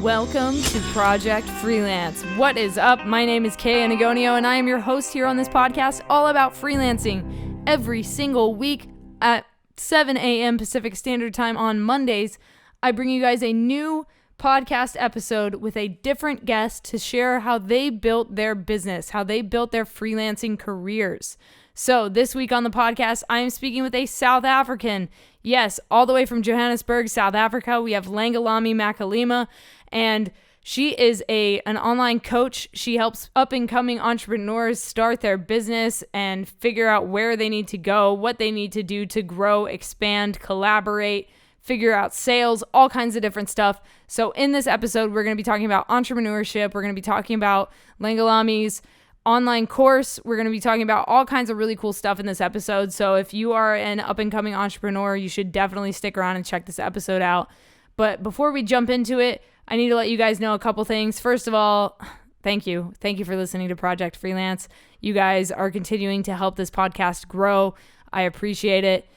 Welcome to Project Freelance. What is up? My name is Kay Anagonio, and I am your host here on this podcast all about freelancing. Every single week at 7 a.m. Pacific Standard Time on Mondays, I bring you guys a new podcast episode with a different guest to share how they built their business, how they built their freelancing careers. So this week on the podcast, I am speaking with a South African. Yes, all the way from Johannesburg, South Africa, we have Langalami Makhalima, and she is an online coach. She helps up-and-coming entrepreneurs start their business and figure out where they need to go, what they need to do to grow, expand, collaborate, figure out sales, all kinds of different stuff. So in this episode, we're going to be talking about entrepreneurship. We're going to be talking about Langalami's online course. We're going to be talking about all kinds of really cool stuff in this episode. So if you are an up-and-coming entrepreneur, you should definitely stick around and check this episode out. But before we jump into it, I need to let you guys know a couple things. First of all, thank you. Thank you for listening to Project Freelance. You guys are continuing to help this podcast grow. I appreciate it.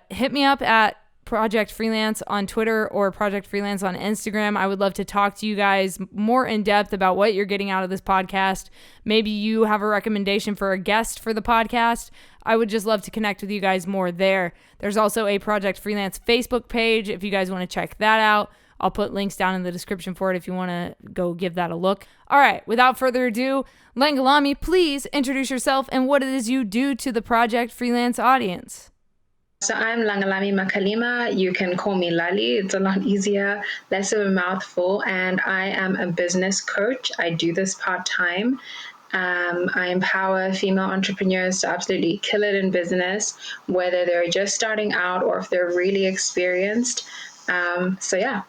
Hit me up at Project Freelance on Twitter or Project Freelance on Instagram. I would love to talk to you guys more in depth about what you're getting out of this podcast. Maybe you have a recommendation for a guest for the podcast. I would just love to connect with you guys more there. There's also a Project Freelance Facebook page if you guys want to check that out. I'll put links down in the description for it if you want to go give that a look. All right, without further ado, Langalami, please introduce yourself and what it is you do to the Project Freelance audience. So I'm Langalami Makhalima. You can call me Lali. It's a lot easier, less of a mouthful. And I am a business coach. I do this part-time. I empower female entrepreneurs to absolutely kill it in business, whether they're just starting out or if they're really experienced. Yeah.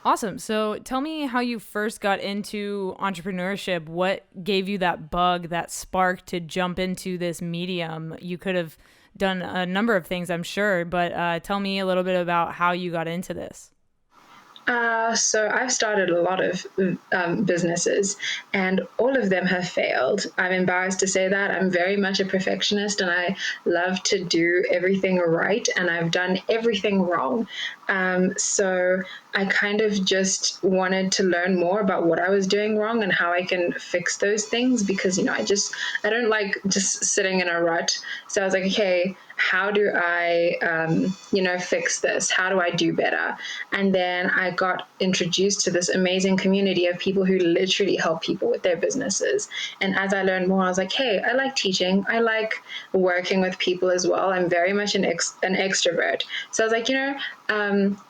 Awesome. So tell me how you first got into entrepreneurship. What gave you that bug, that spark to jump into this medium? You could have done a number of things, I'm sure, but tell me a little bit about how you got into this. So I've started a lot of businesses and all of them have failed. I'm embarrassed to say that. I'm very much a perfectionist and I love to do everything right, and I've done everything wrong. So I kind of just wanted to learn more about what I was doing wrong and how I can fix those things because, I don't like just sitting in a rut. So I was like, okay, how do I, fix this? How do I do better? And then I got introduced to this amazing community of people who literally help people with their businesses. And as I learned more, I was like, hey, I like teaching. I like working with people as well. I'm very much an extrovert. So I was like,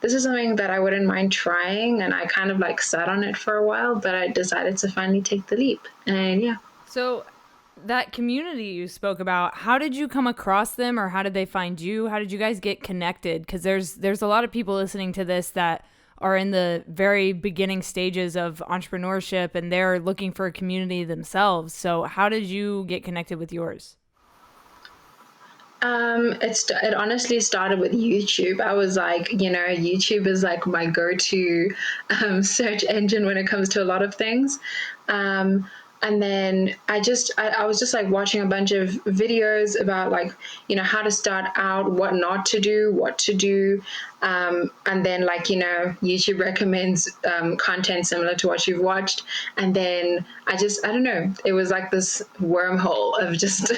this is something that I wouldn't mind trying. And I kind of sat on it for a while, but I decided to finally take the leap. And yeah. So that community you spoke about, how did you come across them, or how did they find you? How did you guys get connected? Because there's a lot of people listening to this that are in the very beginning stages of entrepreneurship and they're looking for a community themselves. So how did you get connected with yours? It honestly started with YouTube. I was like, YouTube is like my go-to search engine when it comes to a lot of things. And then I was just watching a bunch of videos about how to start out, what not to do, what to do. And then YouTube recommends content similar to what you've watched. And then I don't know, it was like this wormhole of just,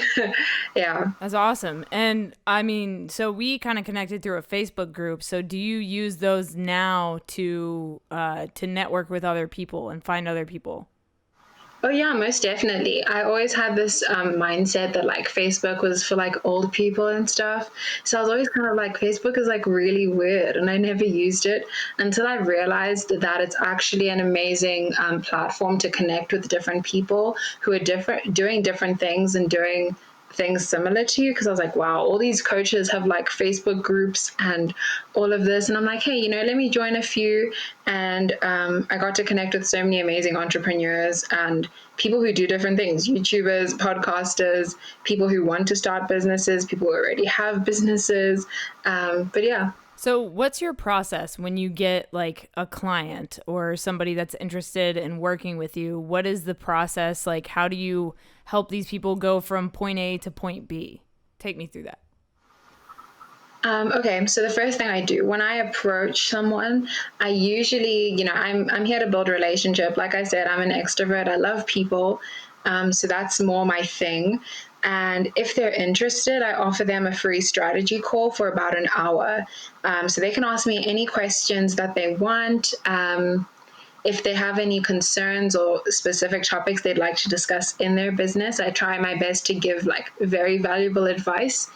yeah. That's awesome. And I mean, so we kind of connected through a Facebook group. So do you use those now to network with other people and find other people? Oh yeah, most definitely. I always had this mindset that Facebook was for old people and stuff. So I was always kind of Facebook is really weird, and I never used it until I realized that it's actually an amazing platform to connect with different people who are doing different things and doing things similar to you. Because I was like, wow, all these coaches have Facebook groups and all of this, and I'm like, hey, let me join a few. And I got to connect with so many amazing entrepreneurs and people who do different things, YouTubers, podcasters, people who want to start businesses, people who already have businesses, but yeah. So what's your process when you get a client or somebody that's interested in working with you? What is the process? How do you help these people go from point A to point B? Take me through that. Okay, so the first thing I do when I approach someone, I usually, I'm here to build a relationship. Like I said, I'm an extrovert. I love people, so that's more my thing. And if they're interested, I offer them a free strategy call for about an hour, so they can ask me any questions that they want. If they have any concerns or specific topics they'd like to discuss in their business, I try my best to give like very valuable advice.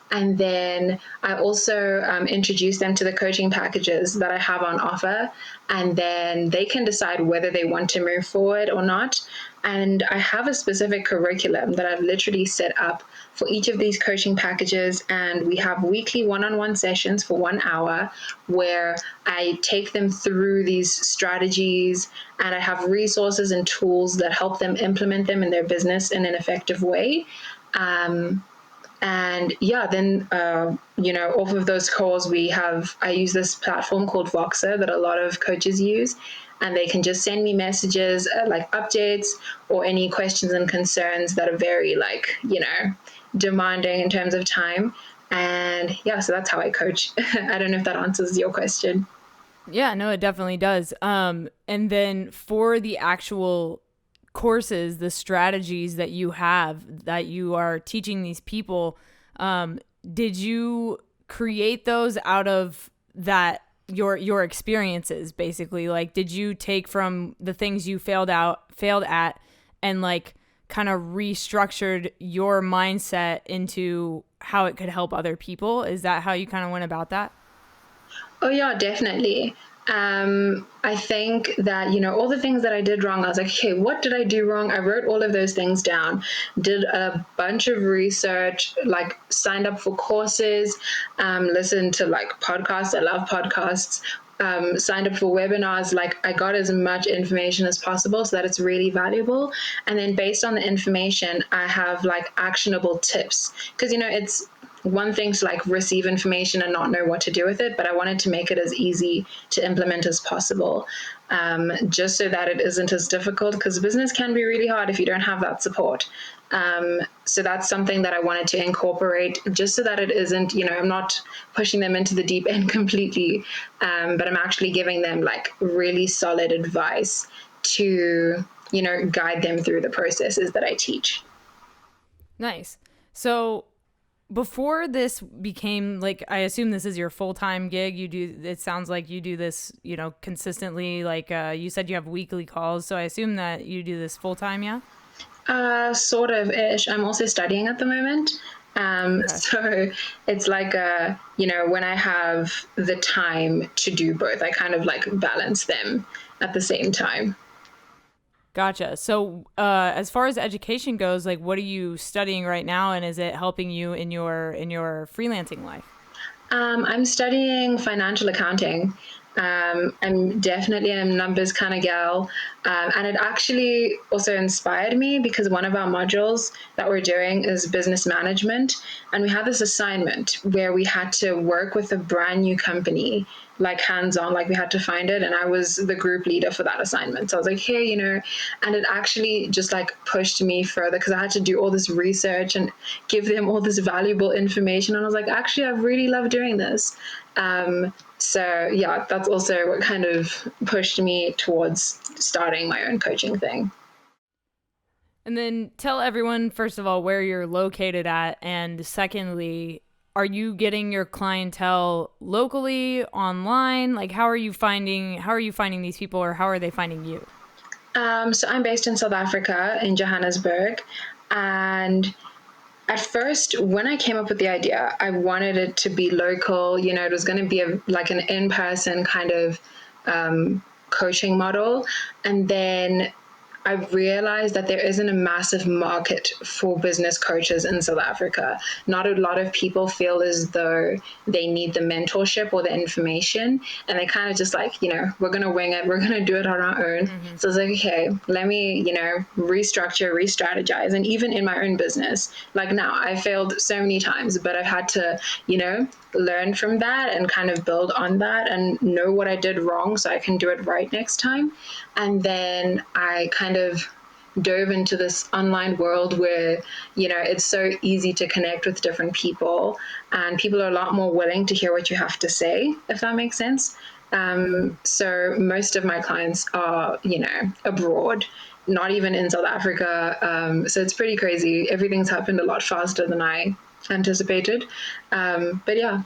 And then I also introduce them to the coaching packages that I have on offer. And then they can decide whether they want to move forward or not. And I have a specific curriculum that I've literally set up for each of these coaching packages. And we have weekly one on one sessions for 1 hour where I take them through these strategies and I have resources and tools that help them implement them in their business in an effective way. And yeah, then, off of those calls, I use this platform called Voxer that a lot of coaches use. And they can just send me messages, like updates or any questions and concerns that are very, like, demanding in terms of time. And yeah, so that's how I coach. I don't know if that answers your question. Yeah, no, it definitely does. And then for the actual courses, the strategies that you have that you are teaching these people, did you create those out of that your experiences basically? Like, did you take from the things you failed at and like kind of restructured your mindset into how it could help other people? Is that how you kind of went about that? Oh yeah, definitely. I think that, all the things that I did wrong, I was like, okay, what did I do wrong? I wrote all of those things down, did a bunch of research, like signed up for courses, listened to like podcasts. I love podcasts. Signed up for webinars. Like I got as much information as possible so that it's really valuable. And then based on the information, I have like actionable tips because, it's one thing to like receive information and not know what to do with it, but I wanted to make it as easy to implement as possible, just so that it isn't as difficult because business can be really hard if you don't have that support. So that's something that I wanted to incorporate just so that it isn't, I'm not pushing them into the deep end completely, but I'm actually giving them like really solid advice to, guide them through the processes that I teach. Nice. So before this became like, I assume this is your full-time gig. It sounds like you do this, consistently. Like you said you have weekly calls. So I assume that you do this full-time, yeah? Sort of ish. I'm also studying at the moment. Okay. So it's like, when I have the time to do both, I kind of like balance them at the same time. Gotcha. So, as far as education goes, like, what are you studying right now, and is it helping you in your freelancing life? I'm studying financial accounting. I'm definitely a numbers kind of gal. And it actually also inspired me because one of our modules that we're doing is business management. And we had this assignment where we had to work with a brand new company, like hands on, like we had to find it. And I was the group leader for that assignment. So I was like, hey, and it actually just like pushed me further because I had to do all this research and give them all this valuable information. And I was like, actually, I really love doing this. So yeah, that's also what kind of pushed me towards starting my own coaching thing. And then tell everyone, first of all, where you're located at, and secondly, are you getting your clientele locally, online? Like, how are you finding these people, or how are they finding you? So I'm based in South Africa, in Johannesburg, and at first, when I came up with the idea, I wanted it to be local. It was going to be like an in-person kind of coaching model. And then I realized that there isn't a massive market for business coaches in South Africa. Not a lot of people feel as though they need the mentorship or the information. And they kind of just like, we're going to wing it. We're going to do it on our own. Mm-hmm. So I was like, okay, let me, restructure, re-strategize. And even in my own business, like now I failed so many times, but I've had to, learn from that and kind of build on that and know what I did wrong so I can do it right next time. And then I kind of dove into this online world where, it's so easy to connect with different people, and people are a lot more willing to hear what you have to say, if that makes sense. So most of my clients are, abroad, not even in South Africa. So it's pretty crazy. Everything's happened a lot faster than I anticipated. But yeah.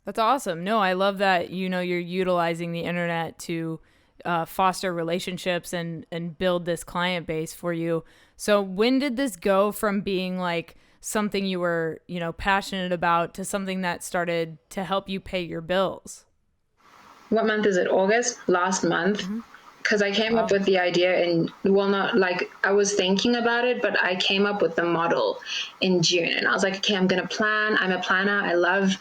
That's awesome. No, I love that, you're utilizing the internet to foster relationships and build this client base for you. So when did this go from being like something you were, passionate about to something that started to help you pay your bills? What month is it? August? Last month. Because I came up with the idea not like I was thinking about it, but I came up with the model in June, and I was like, okay, I'm going to plan. I'm a planner. I love,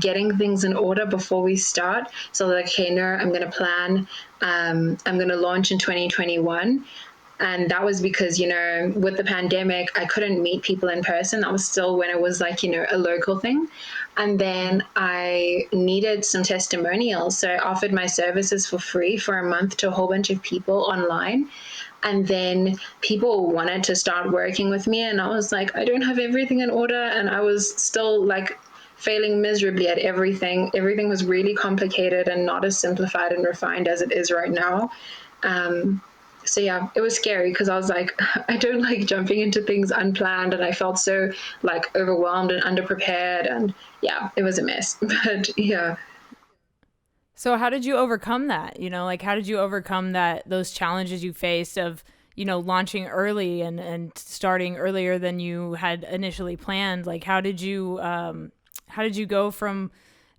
getting things in order before we start. So like, okay, no, I'm going to plan. I'm going to launch in 2021. And that was because, with the pandemic, I couldn't meet people in person. That was still when it was like, a local thing. And then I needed some testimonials. So I offered my services for free for a month to a whole bunch of people online. And then people wanted to start working with me. And I was like, I don't have everything in order. And I was still like failing miserably at everything. Everything was really complicated and not as simplified and refined as it is right now. So yeah, it was scary because I was like, I don't like jumping into things unplanned, and I felt so like overwhelmed and underprepared, and yeah, it was a mess. But yeah. So how did you overcome that? Like how did you overcome those challenges you faced of, launching early and starting earlier than you had initially planned? Like how did you go from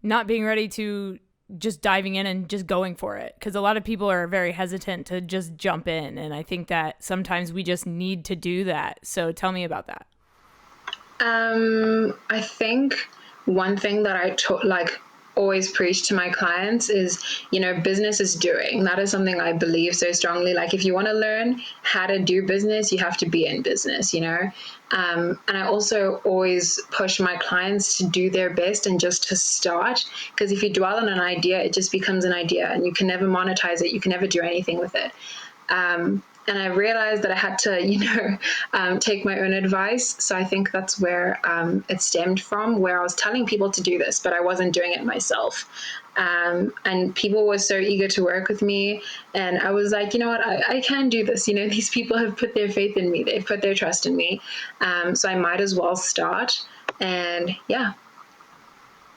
not being ready to just diving in and just going for it? Because a lot of people are very hesitant to just jump in, and I think that sometimes we just need to do that. So tell me about that. I think one thing that I always preach to my clients is, business is doing. That is something I believe so strongly. Like if you want to learn how to do business, you have to be in business, and I also always push my clients to do their best and just to start, because if you dwell on an idea, it just becomes an idea and you can never monetize it. You can never do anything with it. And I realized that I had to, take my own advice. So I think that's where it stemmed from, where I was telling people to do this, but I wasn't doing it myself. And people were so eager to work with me. And I was like, you know what, I can do this. These people have put their faith in me. They've put their trust in me. So I might as well start. And yeah.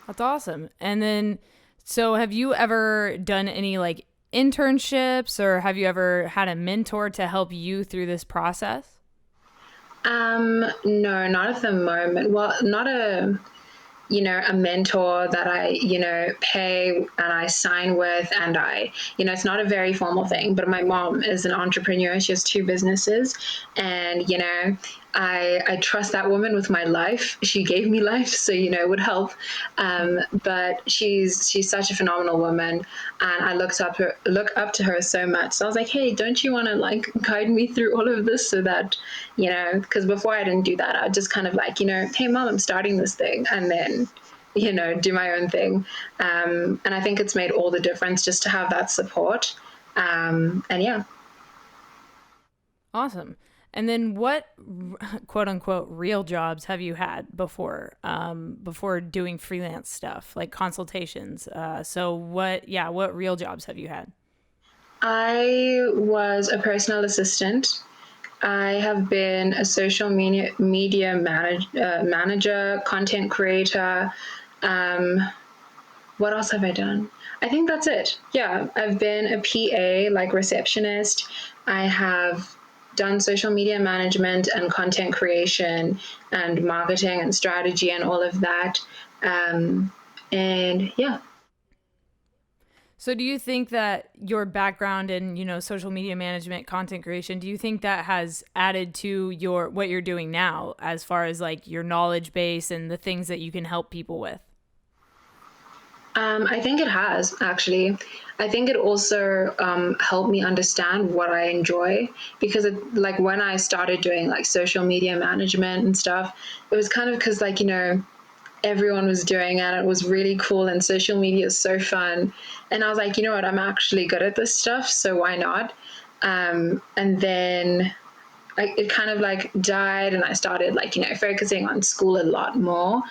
That's awesome. And then, so have you ever done any like internships, or have you ever had a mentor to help you through this process? No, not at the moment. Well, not a mentor that I, pay and I sign with, and it's not a very formal thing, but my mom is an entrepreneur. She has two businesses, and, I trust that woman with my life. She gave me life, so, it would help. But she's such a phenomenal woman, and I look up to her so much. So I was like, hey, don't you want to like guide me through all of this so that, because before I didn't do that. I'd just kind of like, hey mom, I'm starting this thing, and then, do my own thing. And I think it's made all the difference just to have that support. And yeah. Awesome. And then what quote unquote real jobs have you had before doing freelance stuff like consultations? So what real jobs have you had? I was a personal assistant. I have been a social media manager, content creator. What else have I done? I think that's it. Yeah, I've been a PA, like receptionist. I have done social media management and content creation and marketing and strategy and all of that. And yeah. So do you think that your background in, social media management, content creation, do you think that has added to what you're doing now as far as like your knowledge base and the things that you can help people with? I think it has, actually. I think it also helped me understand what I enjoy, because like when I started doing like social media management and stuff, it was kind of because like, everyone was doing it. It was really cool, and social media is so fun. And I was like, you know what, I'm actually good at this stuff, so why not? And then it kind of like died, and I started like, focusing on school a lot more.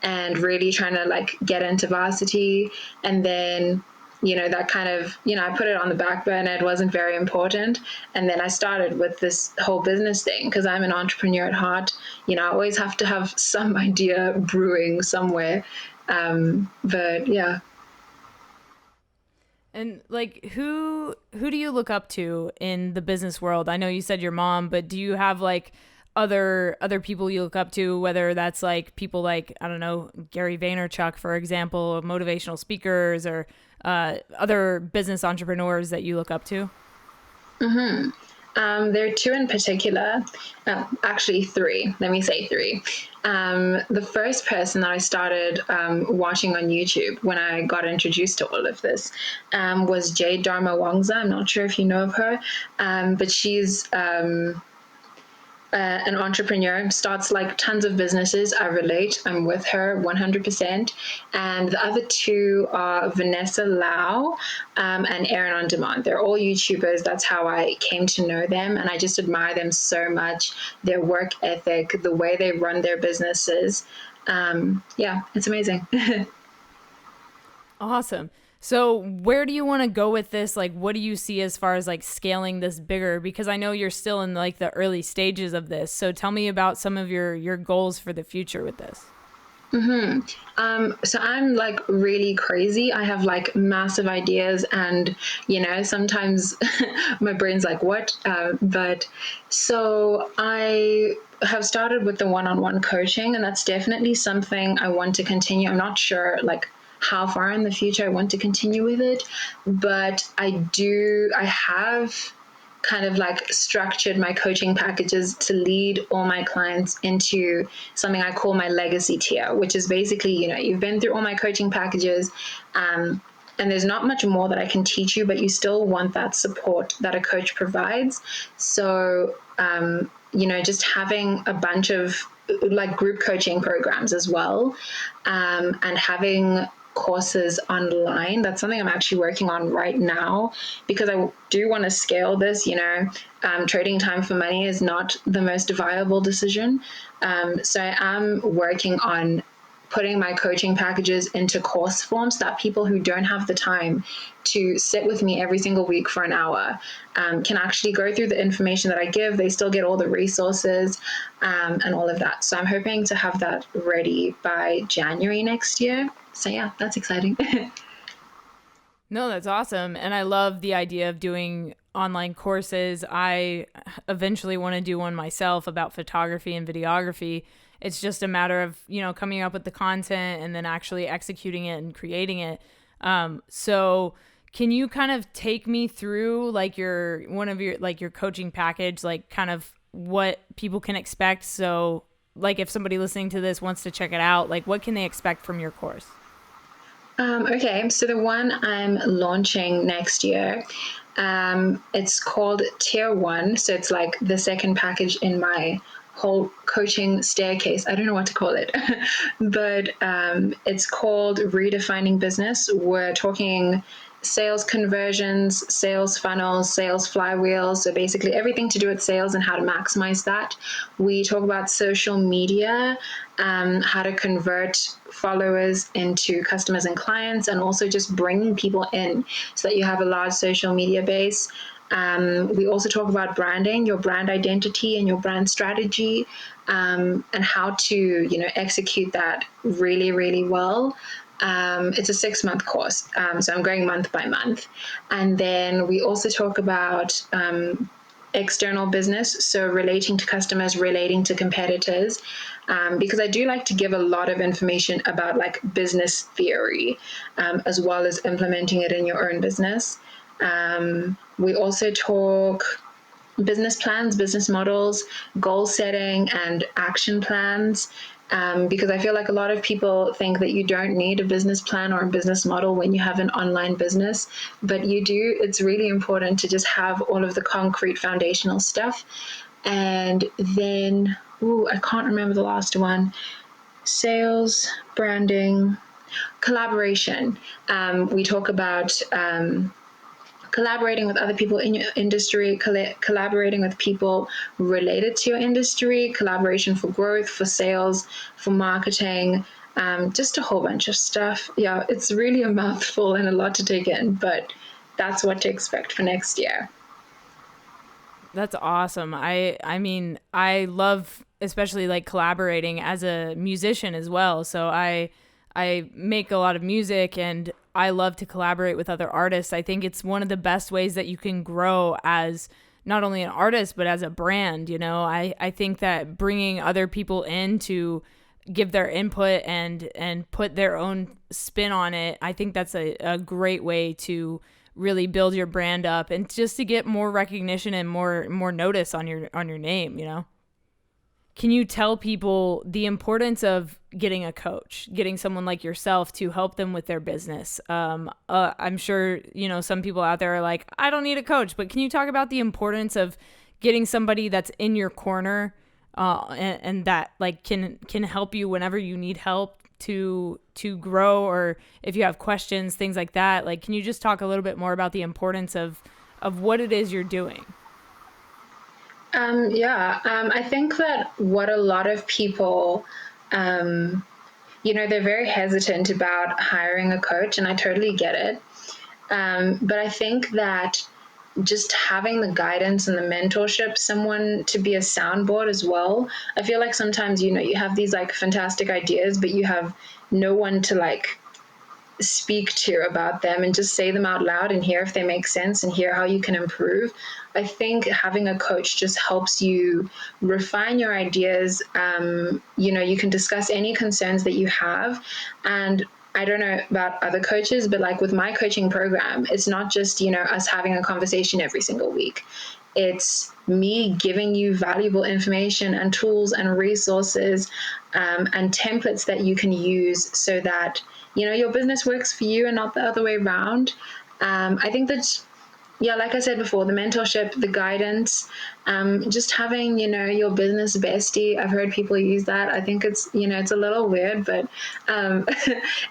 And really trying to like get into varsity. And then, that kind of, I put it on the back burner. It wasn't very important. And then I started with this whole business thing because I'm an entrepreneur at heart. I always have to have some idea brewing somewhere. But yeah. And like who do you look up to in the business world? I know you said your mom, but do you have like other people you look up to, whether that's like people like, I don't know, Gary Vaynerchuk, for example, motivational speakers, or other business entrepreneurs that you look up to? There are two in particular, actually three. Let me say three. The first person that I started watching on YouTube when I got introduced to all of this was Jade Dharma Wangza. I'm not sure if you know of her, but she's an entrepreneur, starts like tons of businesses. I relate. I'm with her 100%. And the other two are Vanessa Lau and Aaron on Demand. They're all YouTubers. That's how I came to know them. And I just admire them so much. Their work ethic, the way they run their businesses. Yeah, it's amazing. Awesome. So, where do you want to go with this? Like, what do you see as far as like scaling this bigger? Because I know you're still in like the early stages of this. So, tell me about some of your goals for the future with this. So I'm like really crazy. I have like massive ideas, and sometimes my brain's like, what? But so I have started with the one-on-one coaching, and that's definitely something I want to continue. I'm not sure like how far in the future I want to continue with it, but I have kind of like structured my coaching packages to lead all my clients into something I call my legacy tier, which is basically, you've been through all my coaching packages, and there's not much more that I can teach you, but you still want that support that a coach provides. So, just having a bunch of like group coaching programs as well, and having courses online. That's something I'm actually working on right now because I do want to scale this. Trading time for money is not the most viable decision. So I am working on putting my coaching packages into course form so that people who don't have the time to sit with me every single week for an hour can actually go through the information that I give. They still get all the resources and all of that. So I'm hoping to have that ready by January next year. So yeah, that's exciting. No, that's awesome. And I love the idea of doing online courses. I eventually want to do one myself about photography and videography. It's just a matter of, coming up with the content and then actually executing it and creating it. So can you kind of take me through like your coaching package, like kind of what people can expect? So like if somebody listening to this wants to check it out, like what can they expect from your course? Okay, so the one I'm launching next year, it's called Tier 1. So it's like the second package in my whole coaching staircase. I don't know what to call it, but it's called Redefining Business. We're talking sales conversions, sales funnels, sales flywheels. So basically everything to do with sales and how to maximize that. We talk about social media, how to convert followers into customers and clients, and also just bringing people in so that you have a large social media base. We also talk about branding, your brand identity and your brand strategy, and how to, execute that really, really well. It's a 6-month course, so I'm going month by month. And then we also talk about external business, so relating to customers, relating to competitors, because I do like to give a lot of information about like business theory, as well as implementing it in your own business. We also talk business plans, business models, goal setting, and action plans. Because I feel like a lot of people think that you don't need a business plan or a business model when you have an online business, but you do. It's really important to just have all of the concrete foundational stuff. And then, I can't remember the last one. Sales, branding, collaboration. We talk about collaborating with other people in your industry, collaborating with people related to your industry, collaboration for growth, for sales, for marketing, just a whole bunch of stuff. Yeah, it's really a mouthful and a lot to take in, but that's what to expect for next year. That's awesome. I mean, I love especially like collaborating as a musician as well. So I make a lot of music and I love to collaborate with other artists. I think it's one of the best ways that you can grow as not only an artist but as a brand, you know. I think that bringing other people in to give their input and put their own spin on it, I think that's a great way to really build your brand up and just to get more recognition and more notice on your name, you know. Can you tell people the importance of getting a coach, getting someone like yourself to help them with their business? I'm sure, you know, some people out there are like, I don't need a coach, but can you talk about the importance of getting somebody that's in your corner and that like can help you whenever you need help to grow, or if you have questions, things like that? Like, can you just talk a little bit more about the importance of what it is you're doing? I think that what a lot of people, they're very hesitant about hiring a coach, and I totally get it. But I think that just having the guidance and the mentorship, someone to be a soundboard as well. I feel like sometimes, you have these like fantastic ideas, but you have no one to like speak to about them and just say them out loud and hear if they make sense and hear how you can improve. I think having a coach just helps you refine your ideas. You can discuss any concerns that you have. And I don't know about other coaches, but like with my coaching program, it's not just, us having a conversation every single week. It's me giving you valuable information and tools and resources and templates that you can use so that, your business works for you and not the other way around. I think that, yeah, like I said before, the mentorship, the guidance, just having, your business bestie. I've heard people use that. I think it's, it's a little weird, but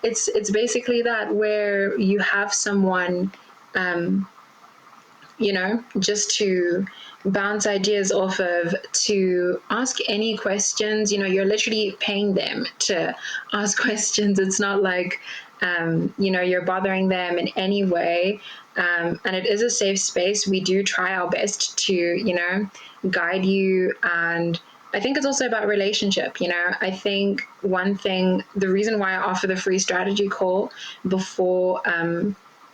it's basically that, where you have someone, just to bounce ideas off of, to ask any questions. You're literally paying them to ask questions. It's not like, you're bothering them in any way. And it is a safe space. We do try our best to, guide you. And I think it's also about relationship. I think one thing, the reason why I offer the free strategy call before,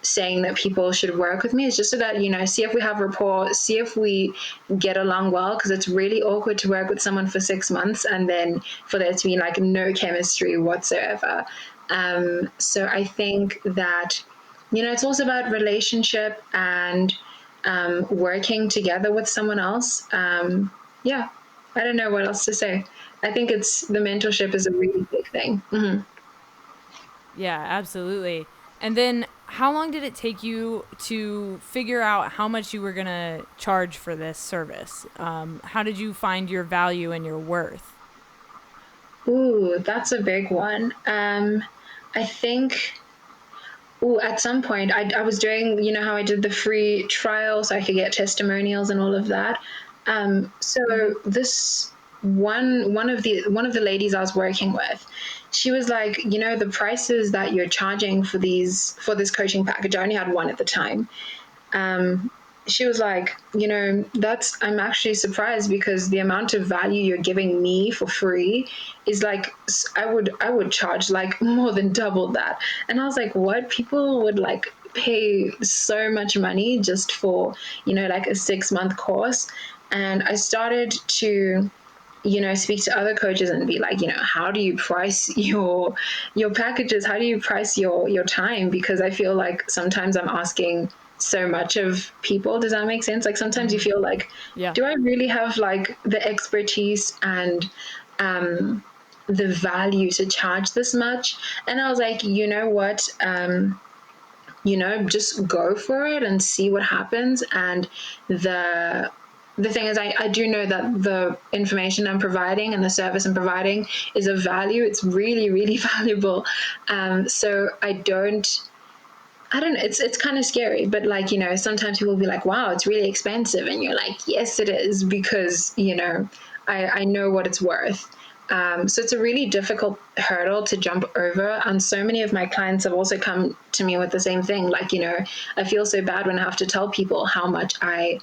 saying that people should work with me is just so that, see if we have rapport, see if we get along well, because it's really awkward to work with someone for 6 months and then for there to be like no chemistry whatsoever. So I think that, it's also about relationship and working together with someone else. Yeah, I don't know what else to say. I think the mentorship is a really big thing. Mm-hmm. Yeah, absolutely. And then how long did it take you to figure out how much you were going to charge for this service? How did you find your value and your worth? Ooh, that's a big one. I think, at some point, I was doing, how I did the free trial so I could get testimonials and all of that. So this one of the ladies I was working with, she was like, the prices that you're charging for this coaching package, I only had one at the time. She was like, I'm actually surprised, because the amount of value you're giving me for free is like, I would charge like more than double that. And I was like, what? People would like pay so much money just for, like a 6-month course. And I started to, speak to other coaches and be like, how do you price your packages? How do you price your time? Because I feel like sometimes I'm asking so much of people. Does that make sense? Like sometimes you feel like, Yeah. do I really have like the expertise and the value to charge this much? And I was like, you know what? Just go for it and see what happens. And the thing is, I do know that the information I'm providing and the service I'm providing is of value. It's really, really valuable. So I don't I don't know. It's kind of scary, but like, sometimes people will be like, wow, it's really expensive. And you're like, yes, it is, because, I know what it's worth. So it's a really difficult hurdle to jump over. And so many of my clients have also come to me with the same thing. Like, I feel so bad when I have to tell people how much I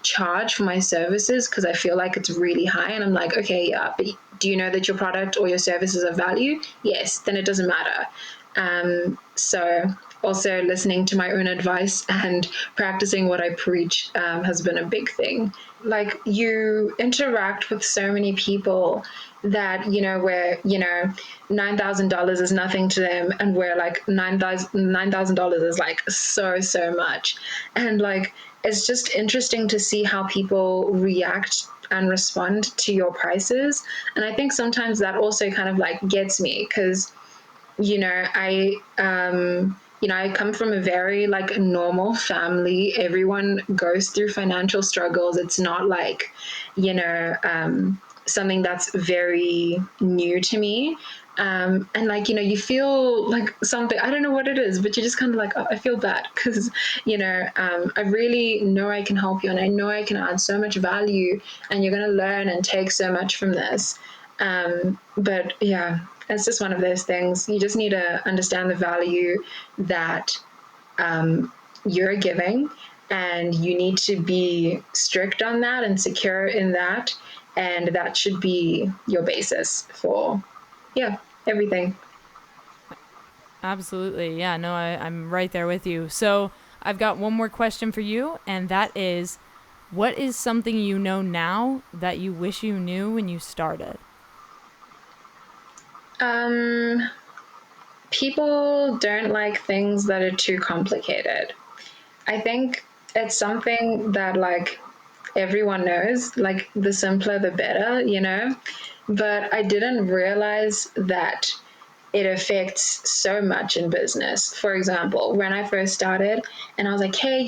charge for my services, because I feel like it's really high. And I'm like, okay, yeah, but do you know that your product or your service is of value? Yes, then it doesn't matter. So also listening to my own advice and practicing what I preach has been a big thing. Like, you interact with so many people that, where, $9,000 is nothing to them, and where like $9,000 is like so much. And like, it's just interesting to see how people react and respond to your prices. And I think sometimes that also kind of like gets me, because I come from a very like normal family. Everyone goes through financial struggles. It's not like, something that's very new to me. And like, you feel like something, I don't know what it is, but you're just kind of like, oh, I feel bad, because, I really know I can help you, and I know I can add so much value, and you're going to learn and take so much from this. But yeah, it's just one of those things. You just need to understand the value that you're giving, and you need to be strict on that and secure in that. And that should be your basis for, yeah, everything. Absolutely. Yeah, no, I'm right there with you. So I've got one more question for you, and that is, what is something you know now that you wish you knew when you started? People don't like things that are too complicated. I think it's something that like everyone knows, like the simpler the better. But I didn't realize that it affects so much in business. For example, when I first started and I was like, hey,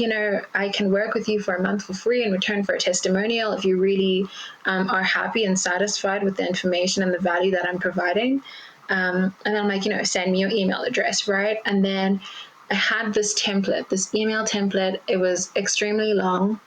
I can work with you for a month for free in return for a testimonial if you really are happy and satisfied with the information and the value that I'm providing. And then I'm like, send me your email address, right? And then I had this template, this email template. It was extremely long.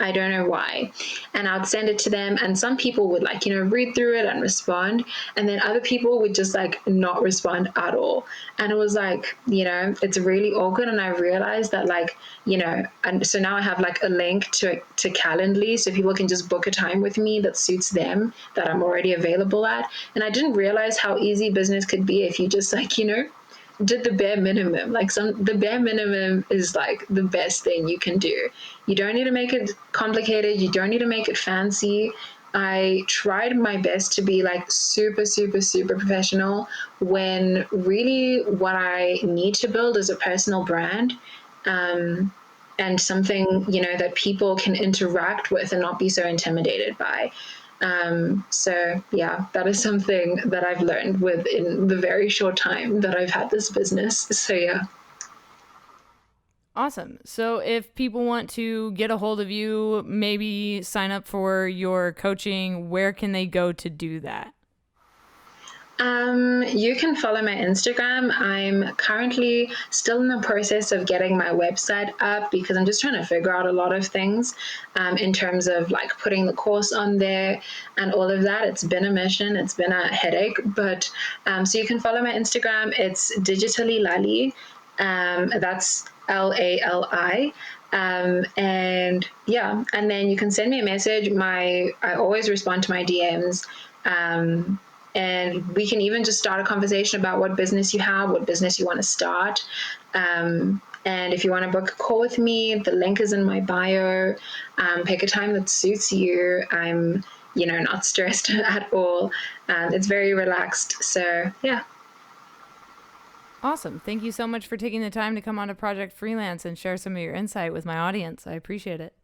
I don't know why. And I'd send it to them, and some people would like, read through it and respond. And then other people would just like not respond at all. And it was like, it's really awkward. And I realized that like, and so now I have like a link to Calendly, so people can just book a time with me that suits them, that I'm already available at. And I didn't realize how easy business could be if you just like, did the bare minimum. Like, the bare minimum is like the best thing you can do. You don't need to make it complicated. You don't need to make it fancy. I tried my best to be like super, super, super professional, when really what I need to build is a personal brand. And something, that people can interact with and not be so intimidated by. So yeah, that is something that I've learned within the very short time that I've had this business. So yeah. Awesome. So if people want to get a hold of you, maybe sign up for your coaching, where can they go to do that? You can follow my Instagram. I'm currently still in the process of getting my website up, because I'm just trying to figure out a lot of things in terms of like putting the course on there and all of that. It's been a mission. It's been a headache, but so you can follow my Instagram. It's digitally Lali. That's LALI. And yeah, and then you can send me a message. I always respond to my DMs. And we can even just start a conversation about what business you have, what business you want to start. And if you want to book a call with me, the link is in my bio. Pick a time that suits you. I'm, not stressed at all. It's very relaxed. So yeah. Awesome. Thank you so much for taking the time to come on to Project Freelance and share some of your insight with my audience. I appreciate it.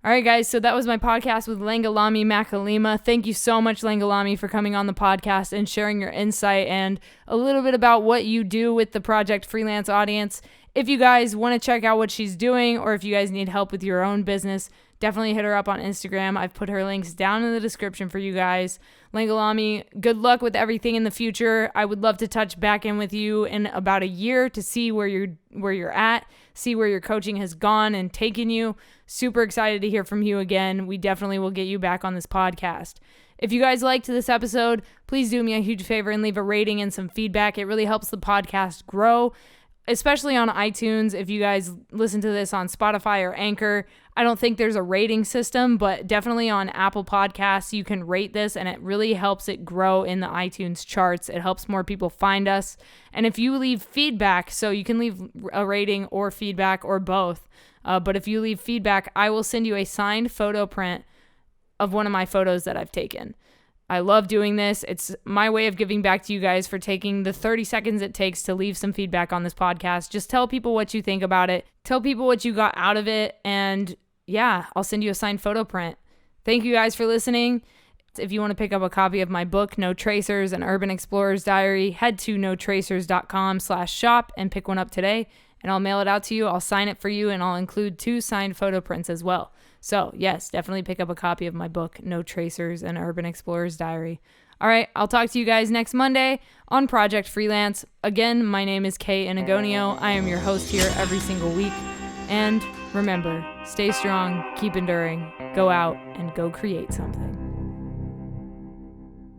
All right, guys, so that was my podcast with Langalami Makhalima. Thank you so much, Langalami, for coming on the podcast and sharing your insight and a little bit about what you do with the Project Freelance audience. If you guys want to check out what she's doing, or if you guys need help with your own business, definitely hit her up on Instagram. I've put her links down in the description for you guys. Langalami, good luck with everything in the future. I would love to touch back in with you in about a year to see where you're at, see where your coaching has gone and taken you. Super excited to hear from you again. We definitely will get you back on this podcast. If you guys liked this episode, please do me a huge favor and leave a rating and some feedback. It really helps the podcast grow, especially on iTunes. If you guys listen to this on Spotify or Anchor, I don't think there's a rating system, but definitely on Apple Podcasts, you can rate this, and it really helps it grow in the iTunes charts. It helps more people find us. And if you leave feedback, so you can leave a rating or feedback or both, but if you leave feedback, I will send you a signed photo print of one of my photos that I've taken. I love doing this. It's my way of giving back to you guys for taking the 30 seconds it takes to leave some feedback on this podcast. Just tell people what you think about it. Tell people what you got out of it. And yeah, I'll send you a signed photo print. Thank you guys for listening. If you want to pick up a copy of my book, No Tracers, An Urban Explorer's Diary, head to notracers.com/shop and pick one up today, and I'll mail it out to you. I'll sign it for you, and I'll include 2 signed photo prints as well. So yes, definitely pick up a copy of my book, No Tracers, An Urban Explorer's Diary. All right, I'll talk to you guys next Monday on Project Freelance. Again, my name is Kay Anagonio. I am your host here every single week. And remember, stay strong, keep enduring, go out and go create something.